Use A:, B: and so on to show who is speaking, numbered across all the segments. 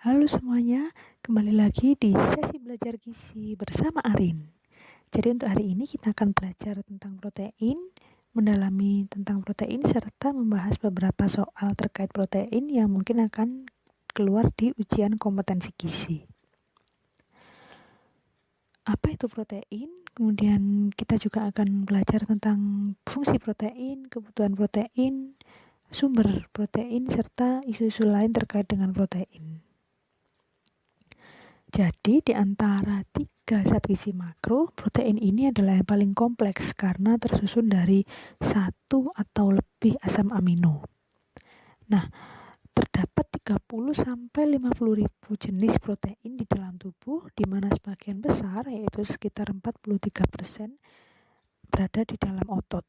A: Halo semuanya, kembali lagi di sesi belajar gizi bersama Arin. Jadi untuk hari ini kita akan belajar tentang protein, mendalami tentang protein serta membahas beberapa soal terkait protein yang mungkin akan keluar di ujian kompetensi gizi. Apa itu protein? Kemudian kita juga akan belajar tentang fungsi protein, kebutuhan protein, sumber protein, serta isu-isu lain terkait dengan protein. Jadi di antara 3 zat gizi makro, protein ini adalah yang paling kompleks karena tersusun dari 1 atau lebih asam amino. Nah, terdapat 30-50 ribu jenis protein di dalam tubuh, di mana sebagian besar, yaitu sekitar 43%, berada di dalam otot.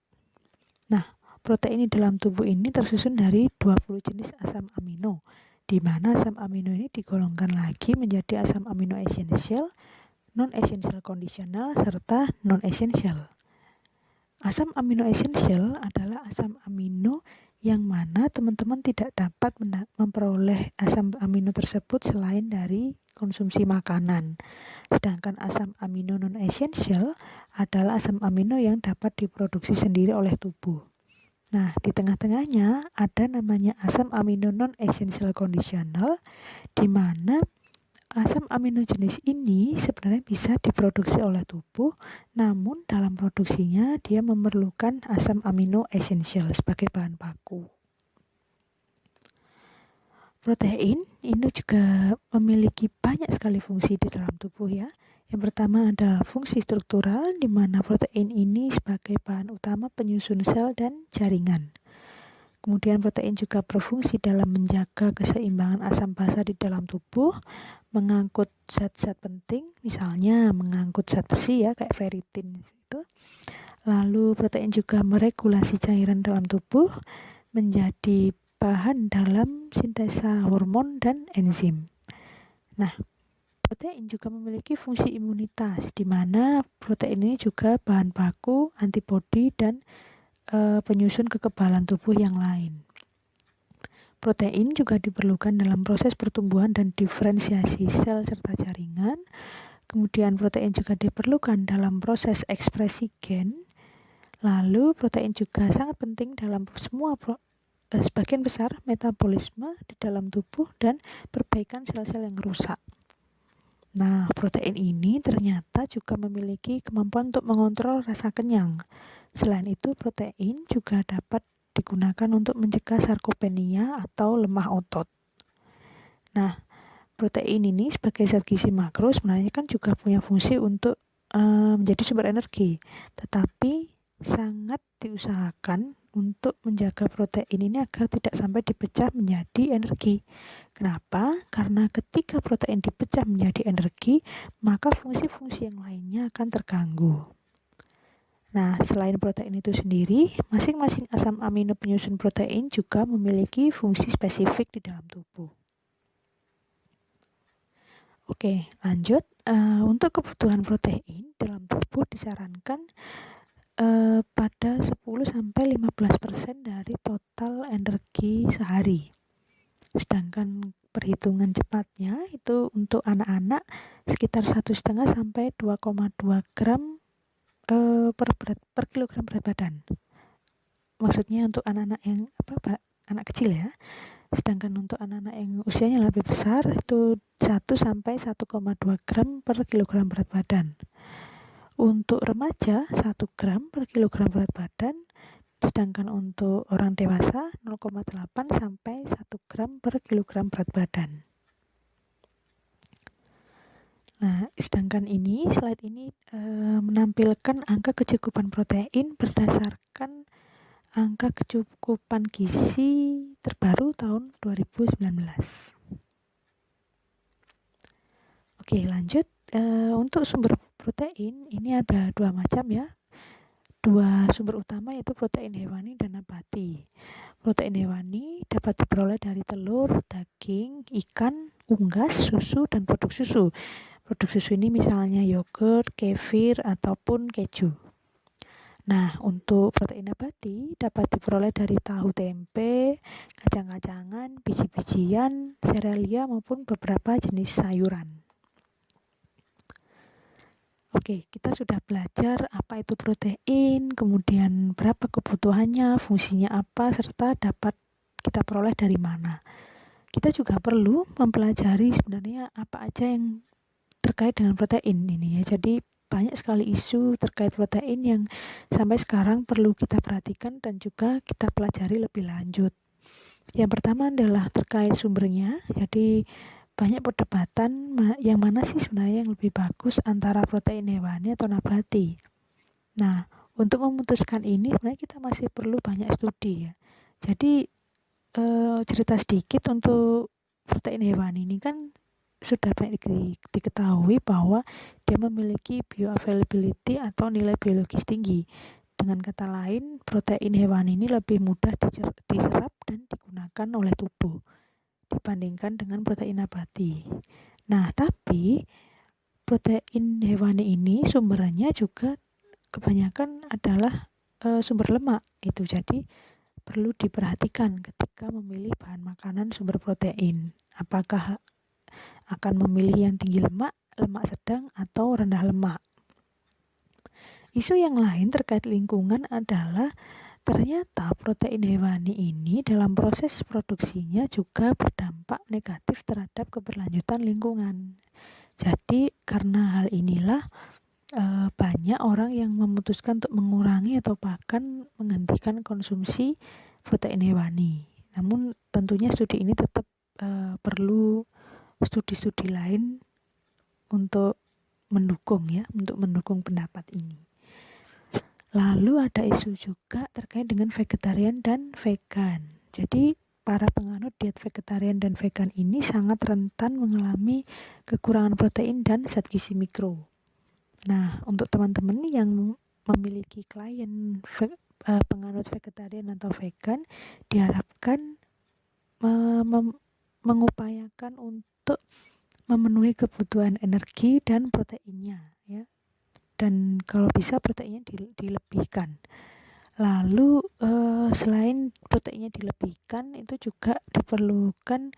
A: Nah, protein di dalam tubuh ini tersusun dari 20 jenis asam amino, di mana asam amino ini digolongkan lagi menjadi asam amino esensial, non-essential conditional, serta non-essential. Asam amino esensial adalah asam amino yang mana teman-teman tidak dapat memperoleh asam amino tersebut selain dari konsumsi makanan. Sedangkan asam amino non-essential adalah asam amino yang dapat diproduksi sendiri oleh tubuh. Nah, di tengah-tengahnya ada namanya asam amino non-essential conditional, di mana asam amino jenis ini sebenarnya bisa diproduksi oleh tubuh, namun dalam produksinya dia memerlukan asam amino esensial sebagai bahan baku. Protein ini juga memiliki banyak sekali fungsi di dalam tubuh ya. Yang pertama adalah fungsi struktural, di mana protein ini sebagai bahan utama penyusun sel dan jaringan. Kemudian protein juga berfungsi dalam menjaga keseimbangan asam basa di dalam tubuh, mengangkut zat-zat penting, misalnya mengangkut zat besi ya, kayak ferritin itu. Lalu protein juga meregulasi cairan dalam tubuh, menjadi bahan dalam sintesa hormon dan enzim. Nah, protein juga memiliki fungsi imunitas, di mana protein ini juga bahan baku antibodi dan penyusun kekebalan tubuh yang lain. Protein juga diperlukan dalam proses pertumbuhan dan diferensiasi sel serta jaringan. Kemudian protein juga diperlukan dalam proses ekspresi gen. Lalu protein juga sangat penting dalam sebagian besar metabolisme di dalam tubuh dan perbaikan sel-sel yang rusak. Nah, protein ini ternyata juga memiliki kemampuan untuk mengontrol rasa kenyang. Selain itu, protein juga dapat digunakan untuk mencegah sarkopenia atau lemah otot. Nah, protein ini sebagai zat gizi makro sebenarnya kan juga punya fungsi untuk menjadi sumber energi, tetapi sangat diusahakan untuk menjaga protein ini agar tidak sampai dipecah menjadi energi. Kenapa? Karena ketika protein dipecah menjadi energi, maka fungsi-fungsi yang lainnya akan terganggu. Nah, selain protein itu sendiri, masing-masing asam amino penyusun protein juga memiliki fungsi spesifik di dalam tubuh. Oke, lanjut. Untuk kebutuhan protein dalam tubuh disarankan pada 10-15% dari total energi sehari. Sedangkan perhitungan cepatnya itu untuk anak-anak sekitar 1,5 sampai 2,2 gram per kilogram berat badan. Maksudnya untuk anak-anak yang anak kecil ya. Sedangkan untuk anak-anak yang usianya lebih besar itu 1 sampai 1,2 gram per kilogram berat badan. Untuk remaja 1 gram per kilogram berat badan, sedangkan untuk orang dewasa 0,8 sampai 1 gram per kilogram berat badan. Nah, sedangkan slide ini menampilkan angka kecukupan protein berdasarkan angka kecukupan gizi terbaru tahun 2019. Oke, lanjut. Untuk sumber protein ini ada 2 macam ya. 2 sumber utama yaitu protein hewani dan nabati. Protein hewani dapat diperoleh dari telur, daging, ikan, unggas, susu, dan produk susu. Produk susu ini misalnya yogurt, kefir, ataupun keju. Nah, untuk protein nabati dapat diperoleh dari tahu tempe, kacang-kacangan, biji-bijian, serealia maupun beberapa jenis sayuran. Oke, kita sudah belajar apa itu protein, kemudian berapa kebutuhannya, fungsinya apa, serta dapat kita peroleh dari mana. Kita juga perlu mempelajari sebenarnya apa aja yang terkait dengan protein ini ya. Jadi banyak sekali isu terkait protein yang sampai sekarang perlu kita perhatikan dan juga kita pelajari lebih lanjut. Yang pertama adalah terkait sumbernya. Jadi banyak perdebatan yang mana sih sebenarnya yang lebih bagus antara protein hewani atau nabati. Nah, untuk memutuskan ini sebenarnya kita masih perlu banyak studi ya. Jadi cerita sedikit untuk protein hewani ini kan sudah banyak diketahui bahwa dia memiliki bioavailability atau nilai biologis tinggi. Dengan kata lain, protein hewani ini lebih mudah diserap dan digunakan oleh tubuh dibandingkan dengan protein nabati. Nah, tapi protein hewani ini sumbernya juga kebanyakan adalah sumber lemak itu. Jadi perlu diperhatikan ketika memilih bahan makanan sumber protein. Apakah akan memilih yang tinggi lemak, lemak sedang, atau rendah lemak. Isu yang lain terkait lingkungan adalah ternyata protein hewani ini dalam proses produksinya juga berdampak negatif terhadap keberlanjutan lingkungan. Jadi karena hal inilah banyak orang yang memutuskan untuk mengurangi atau bahkan menghentikan konsumsi protein hewani. Namun tentunya studi ini tetap perlu studi-studi lain untuk mendukung pendapat ini. Lalu ada isu juga terkait dengan vegetarian dan vegan. Jadi para penganut diet vegetarian dan vegan ini sangat rentan mengalami kekurangan protein dan zat gizi mikro. Nah, untuk teman-teman yang memiliki klien penganut vegetarian atau vegan, diharapkan mengupayakan untuk memenuhi kebutuhan energi dan proteinnya ya. Dan kalau bisa proteinnya dilebihkan. Lalu selain proteinnya dilebihkan, itu juga diperlukan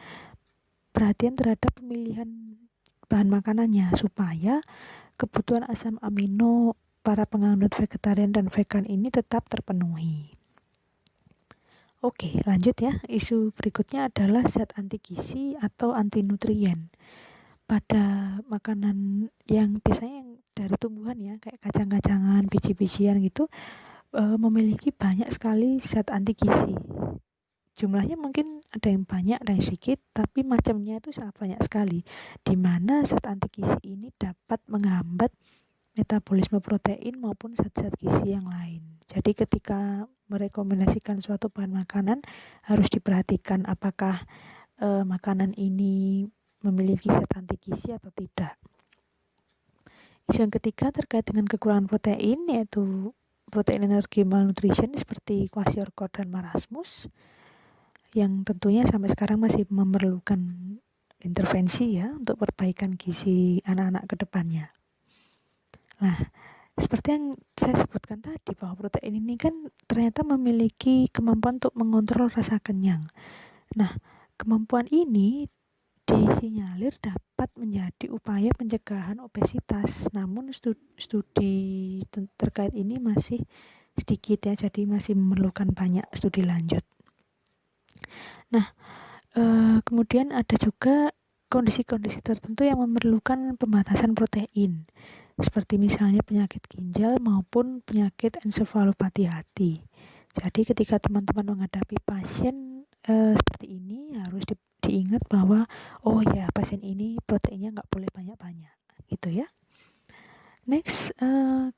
A: perhatian terhadap pemilihan bahan makanannya supaya kebutuhan asam amino para penganut vegetarian dan vegan ini tetap terpenuhi. Oke, lanjut ya. Isu berikutnya adalah zat anti gizi atau anti nutrien. Pada makanan yang biasanya yang dari tumbuhan ya, kayak kacang-kacangan, biji-bijian gitu, memiliki banyak sekali zat anti gizi. Jumlahnya mungkin ada yang banyak, ada yang sedikit, tapi macamnya itu sangat banyak sekali. Di mana zat anti gizi ini dapat menghambat metabolisme protein maupun zat-zat gizi yang lain. Jadi ketika merekomendasikan suatu bahan makanan harus diperhatikan apakah makanan ini memiliki zat anti gizi atau tidak. Isu yang ketiga terkait dengan kekurangan protein, yaitu protein energi malnutrition seperti kwashiorkor dan marasmus, yang tentunya sampai sekarang masih memerlukan intervensi ya untuk perbaikan gizi anak-anak ke depannya. Nah, seperti yang saya sebutkan tadi bahwa protein ini kan ternyata memiliki kemampuan untuk mengontrol rasa kenyang. Nah, kemampuan ini disinyalir dapat menjadi upaya pencegahan obesitas. Namun studi terkait ini masih sedikit ya, jadi masih memerlukan banyak studi lanjut. Nah, kemudian ada juga kondisi-kondisi tertentu yang memerlukan pembatasan protein, seperti misalnya penyakit ginjal maupun penyakit ensefalopati hati. Jadi ketika teman-teman menghadapi pasien seperti ini harus diingat bahwa oh ya pasien ini proteinnya nggak boleh banyak-banyak gitu ya. Next,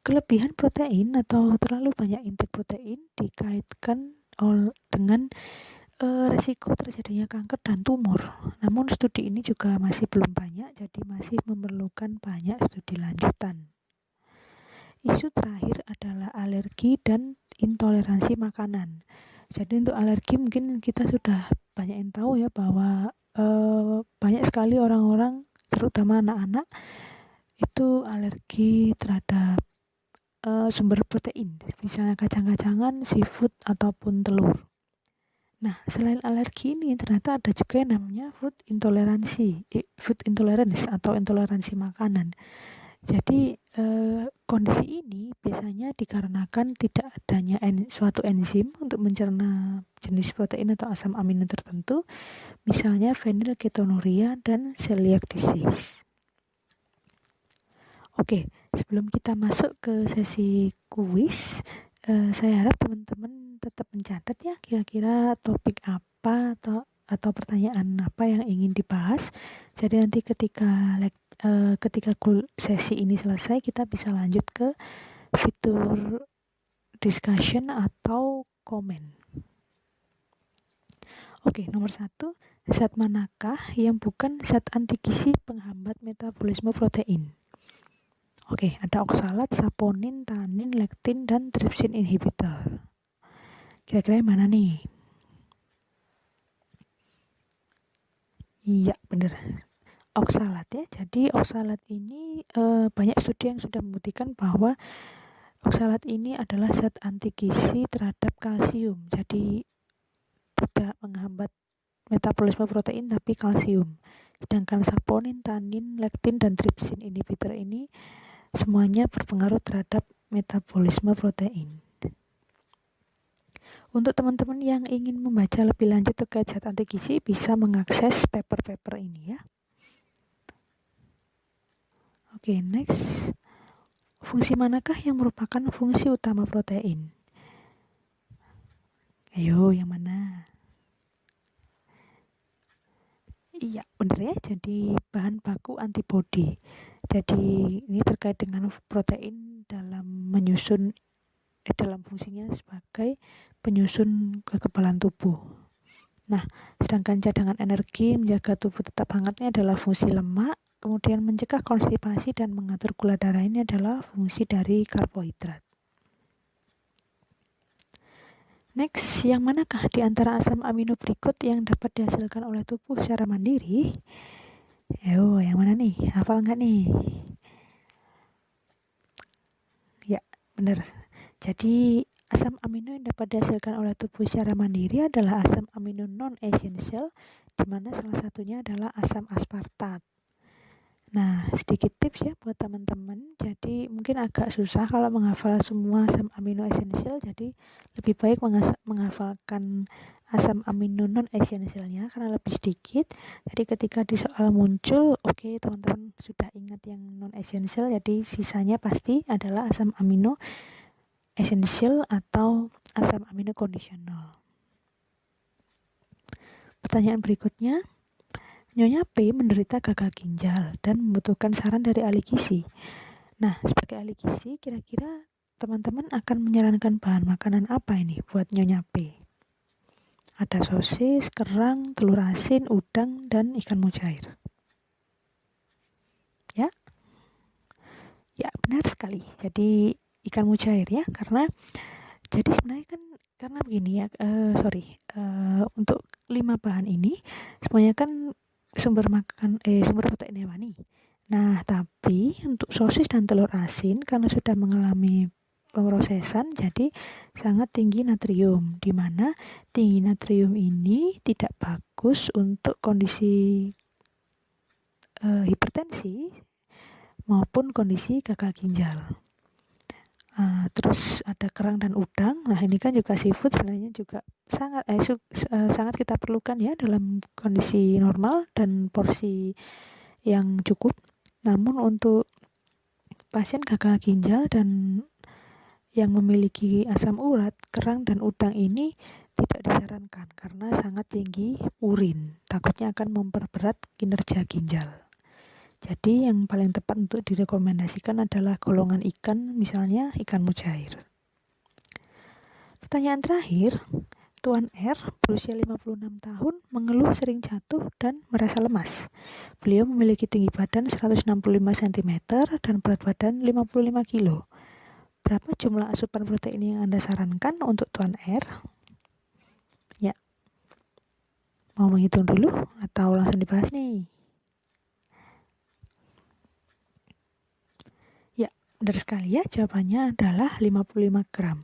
A: kelebihan protein atau terlalu banyak intake protein dikaitkan dengan resiko terjadinya kanker dan tumor. Namun studi ini juga masih belum banyak, jadi masih memerlukan banyak studi lanjutan. Isu terakhir adalah alergi dan intoleransi makanan. Jadi untuk alergi mungkin kita sudah banyak yang tahu ya bahwa banyak sekali orang-orang terutama anak-anak itu alergi terhadap sumber protein, misalnya kacang-kacangan, seafood, ataupun telur. Nah, selain alergi ini ternyata ada juga yang namanya food intolerance atau intoleransi makanan. Jadi kondisi ini biasanya dikarenakan tidak adanya suatu enzim untuk mencerna jenis protein atau asam amino tertentu, misalnya phenylketonuria dan celiac disease. Oke, sebelum kita masuk ke sesi kuis, saya harap teman-teman tetap mencatat ya kira-kira topik apa atau pertanyaan apa yang ingin dibahas. Jadi nanti ketika sesi ini selesai kita bisa lanjut ke fitur discussion atau komen. Oke, nomor 1, zat manakah yang bukan zat anti gizi penghambat metabolisme protein? Oke, ada oksalat, saponin, tanin, lektin, dan trypsin inhibitor. Kira-kira yang mana nih? Iya, benar. Oksalat ya. Jadi oksalat ini banyak studi yang sudah membuktikan bahwa oksalat ini adalah zat anti gizi terhadap kalsium. Jadi tidak menghambat metabolisme protein tapi kalsium. Sedangkan saponin, tanin, lektin, dan trypsin inhibitor ini semuanya berpengaruh terhadap metabolisme protein. Untuk teman-teman yang ingin membaca lebih lanjut terkait zat anti gizi bisa mengakses paper-paper ini ya. Oke, next. Fungsi manakah yang merupakan fungsi utama protein? Ayo, yang mana? Iya, benar ya. Jadi bahan baku antibodi. Jadi ini terkait dengan protein dalam fungsinya sebagai penyusun kekebalan tubuh. Nah, sedangkan cadangan energi menjaga tubuh tetap hangatnya adalah fungsi lemak, kemudian mencegah konstipasi dan mengatur gula darah ini adalah fungsi dari karbohidrat. Next, yang manakah di antara asam amino berikut yang dapat dihasilkan oleh tubuh secara mandiri? Ayo, yang mana nih? Hafal nggak nih? Ya, benar. Jadi, asam amino yang dapat dihasilkan oleh tubuh secara mandiri adalah asam amino non-essential, di mana salah satunya adalah asam aspartat. Nah, sedikit tips ya buat teman-teman. Jadi mungkin agak susah kalau menghafal semua asam amino esensial. Jadi lebih baik menghafalkan asam amino non esensialnya karena lebih sedikit. Jadi ketika di soal muncul, oke, teman-teman sudah ingat yang non esensial. Jadi sisanya pasti adalah asam amino esensial atau asam amino kondisional. Pertanyaan berikutnya. Nyonya P menderita gagal ginjal dan membutuhkan saran dari ahli gizi. Nah, sebagai ahli gizi, kira-kira teman-teman akan menyarankan bahan makanan apa ini buat Nyonya P? Ada sosis, kerang, telur asin, udang, dan ikan mujair. Ya? Ya, benar sekali. Jadi ikan mujair ya, karena jadi sebenarnya kan karena begini ya, untuk 5 bahan ini semuanya kan sumber protein hewani. Nah, tapi untuk sosis dan telur asin karena sudah mengalami pemrosesan jadi sangat tinggi natrium, di mana tinggi natrium ini tidak bagus untuk kondisi hipertensi maupun kondisi gagal ginjal. Terus ada kerang dan udang. Nah, ini kan juga seafood sebenarnya juga sangat kita perlukan ya dalam kondisi normal dan porsi yang cukup. Namun untuk pasien gagal ginjal dan yang memiliki asam urat, kerang dan udang ini tidak disarankan karena sangat tinggi urin. Takutnya akan memperberat kinerja ginjal. Jadi yang paling tepat untuk direkomendasikan adalah golongan ikan, misalnya ikan mujair. Pertanyaan terakhir, Tuan R berusia 56 tahun mengeluh sering jatuh dan merasa lemas. Beliau memiliki tinggi badan 165 cm dan berat badan 55 kg. Berapa jumlah asupan protein yang Anda sarankan untuk Tuan R? Ya, mau menghitung dulu atau langsung dibahas nih? Benar sekali ya, jawabannya adalah 55 gram.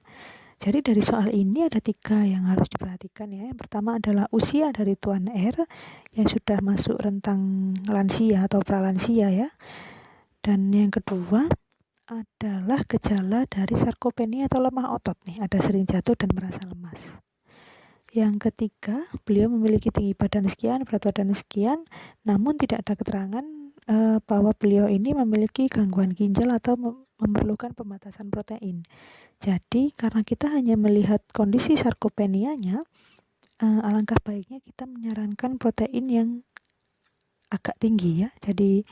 A: Jadi dari soal ini ada 3 yang harus diperhatikan ya. Yang pertama adalah usia dari Tuan R yang sudah masuk rentang lansia atau pralansia ya. Dan yang kedua adalah gejala dari sarkopenia atau lemah otot nih, ada sering jatuh dan merasa lemas. Yang ketiga, beliau memiliki tinggi badan sekian, berat badan sekian, namun tidak ada keterangan bahwa beliau ini memiliki gangguan ginjal atau memerlukan pembatasan protein. Jadi karena kita hanya melihat kondisi sarkopenianya, alangkah baiknya kita menyarankan protein yang agak tinggi ya. Jadi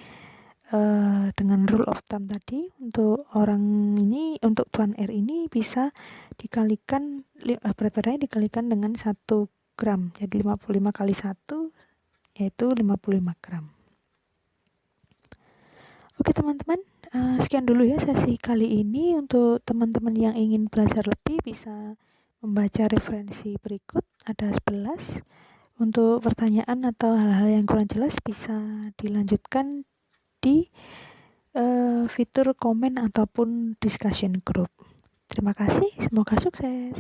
A: dengan rule of thumb tadi, untuk orang ini, untuk Tuan R ini bisa dikalikan berat badannya dikalikan dengan 1 gram. Jadi 55 kali 1 yaitu 55 gram. Oke teman-teman, sekian dulu ya sesi kali ini. Untuk teman-teman yang ingin belajar lebih bisa membaca referensi berikut, ada 11. Untuk pertanyaan atau hal-hal yang kurang jelas bisa dilanjutkan di fitur komen ataupun discussion group. Terima kasih, semoga sukses.